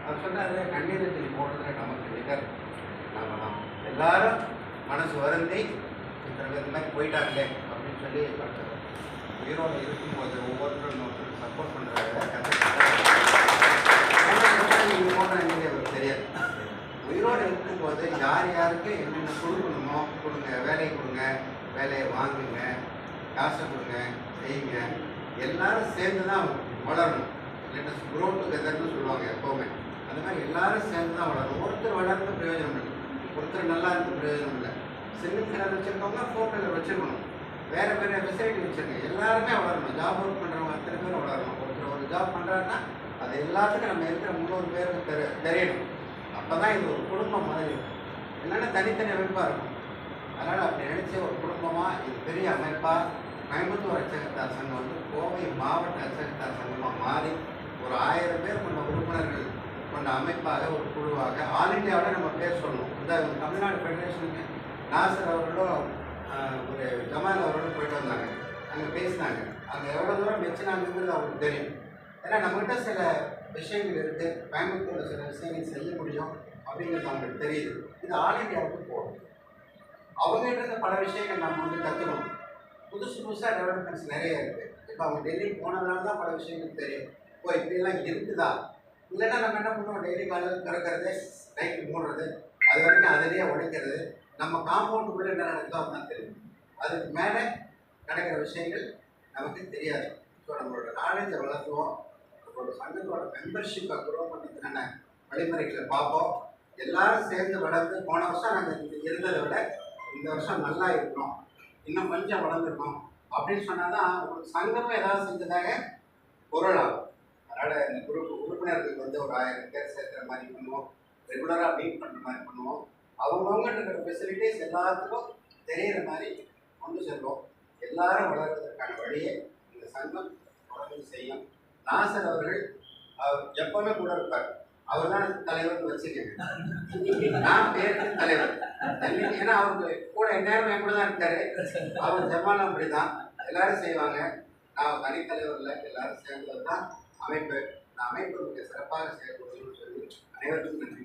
அவர் சொன்னார், கண்ணீர் அஞ்சலி போடுறதுல நமக்கு நிகர் நாம தான் எல்லாரும் மனசு வருந்தி இந்த மாதிரி போயிட்டாங்களே அப்படின்னு சொல்லி பார்த்தார். உயிரோடு இருக்கும்போது ஒவ்வொருத்தரும் சப்போர்ட் பண்ணுறாங்க. அவருக்கு தெரியாது. உயிரோடு இருக்கும்போது யார் யாருக்கு என்னென்ன கொடுக்கணுமோ கொடுங்க, வேலையை கொடுங்க, வேலையை வாங்குங்க, காசை கொடுங்க, செய்யுங்க. எல்லாரும் சேர்ந்து தான் வளரணும். இல்லைன்னா க்ரோ டுகெதர்னு சொல்லுவாங்க எப்போவுமே. அந்த மாதிரி எல்லாரும் சேர்ந்து தான் வளரணும். ஒருத்தர் வளர்ந்து பிரயோஜனம் இல்லை, ஒருத்தர் நல்லா இருந்து பிரயோஜனம் இல்லை. சிங்கிள் கிணறு வச்சுருக்கவங்க 4 கிணறு வச்சுருக்கணும், வேறு வேறு ஃபெசிலிட்டி வச்சுருக்கேன். எல்லாருமே வளரணும். ஜாப் ஒர்க் பண்ணுறவங்க அத்தனை பேர் வளரணும். ஒருத்தர் ஒரு ஜாப் பண்ணுறாருன்னா அது எல்லாத்துக்கும் நம்ம இருக்கிற 300 பேருக்கு தெரியணும். அப்போ தான் இது ஒரு குடும்பம் மாதிரி இருக்கும். இல்லைன்னா தனித்தனி அமைப்பாக இருக்கும். அதனால் அப்படி நினச்சி ஒரு குடும்பமாக இது பெரிய அமைப்பாக கோயம்புத்தூர் அச்சகத்தார் சங்கம் வந்து கோவை மாவட்ட அச்சகத்தார் சங்கமாக மாறி ஒரு 1000 பேர் கொண்ட உறுப்பினர்கள் கொண்ட அமைப்பாக ஒரு குழுவாக ஆல் இண்டியாவில் நம்ம பேர் சொல்லணும். இந்த தமிழ்நாடு ஃபெடரேஷனுக்கு நாசர் அவர்களும் ஒரு ஜமால் அவர்களும் போயிட்டு வந்தாங்க. அங்கே பேசினாங்க. அங்கே எவ்வளோ தூரம் வச்சுனாங்கிறது அவங்களுக்கு தெரியும். ஏன்னா நம்மகிட்ட சில விஷயங்கள் இருக்குது, கோயம்புத்தூரில் சில விஷயங்கள் செய்ய முடியும் அப்படிங்கிறது அவங்களுக்கு தெரியுது. இது ஆல் இண்டியாவுக்கு போகும். அவங்ககிட்ட பல விஷயங்கள் நம்ம வந்து கற்றுக்கணும். புதுசு புதுசாக டெவலப்மெண்ட்ஸ் நிறைய இருக்குது. இப்போ அவங்க டெல்லி போனதுனால தான் பல விஷயங்கள் தெரியும். இப்போ இப்படிலாம் இருக்குதா, இல்லைன்னா நம்ம என்ன பண்ணுவோம், டெய்லி காலையில் திறக்கிறது, நைட்டு மூடுறது, அது வரைக்கும் அதிலேயே உடைக்கிறது. நம்ம காம்பவுண்டுக்குள்ளே என்ன நடக்குதோ அப்படின்னா தெரியும். அதுக்கு மேலே நடக்கிற விஷயங்கள் நமக்கு தெரியாது. ஸோ நம்மளோட நாலேஜை வளர்த்துவோம். நம்மளோட சங்கத்தோட மெம்பர்ஷிப்பை குரோ பண்ணுறதுக்கான வழிமுறைகளை பார்ப்போம். எல்லாரும் சேர்ந்து வளர்ந்து, போன வருஷம் நாங்கள் இருந்ததை விட இந்த வருஷம் நல்லா இருக்கணும், இன்னும் கொஞ்சம் வளர்ந்துருக்கணும் அப்படின்னு சொன்னால் தான் ஒரு சங்கமும் ஏதாவது செஞ்சதாக பொருள் ஆகும். அதனால் இந்த குரூப் உறுப்பினர்களுக்கு வந்து ஒரு 1000 பேர் சேர்க்குற மாதிரி பண்ணுவோம். ரெகுலராக மீட் பண்ணுற மாதிரி பண்ணுவோம். அவங்கவுங்கிட்ட இருக்கிற ஃபெசிலிட்டிஸ் எல்லாத்துக்கும் தெரிகிற மாதிரி கொண்டு செல்வோம். எல்லாரும் வளர்கிறதுக்கான வழியை இந்த சங்கம் தொடர்ந்து செய்யும். நாசர் அவர்கள் எப்பவுமே கூட இருப்பார். அவர் தான் தலைவர்னு வச்சுக்கேன். நான் பேருக்கு தலைவர். ஏன்னா அவருக்கு கூட எந்நேரம் என் கூட தான் இருக்காரு. அவர் ஜமாலும் அப்படி தான், எல்லாரும் செய்வாங்க. நான் தனித்தலைவர் இல்லை, எல்லாரும் சேர்ந்தது தான் அமைப்பு. இந்த அமைப்பு மிக சிறப்பாக செயல்படுதுன்னு சொல்லி அனைவருக்கும் நன்றி.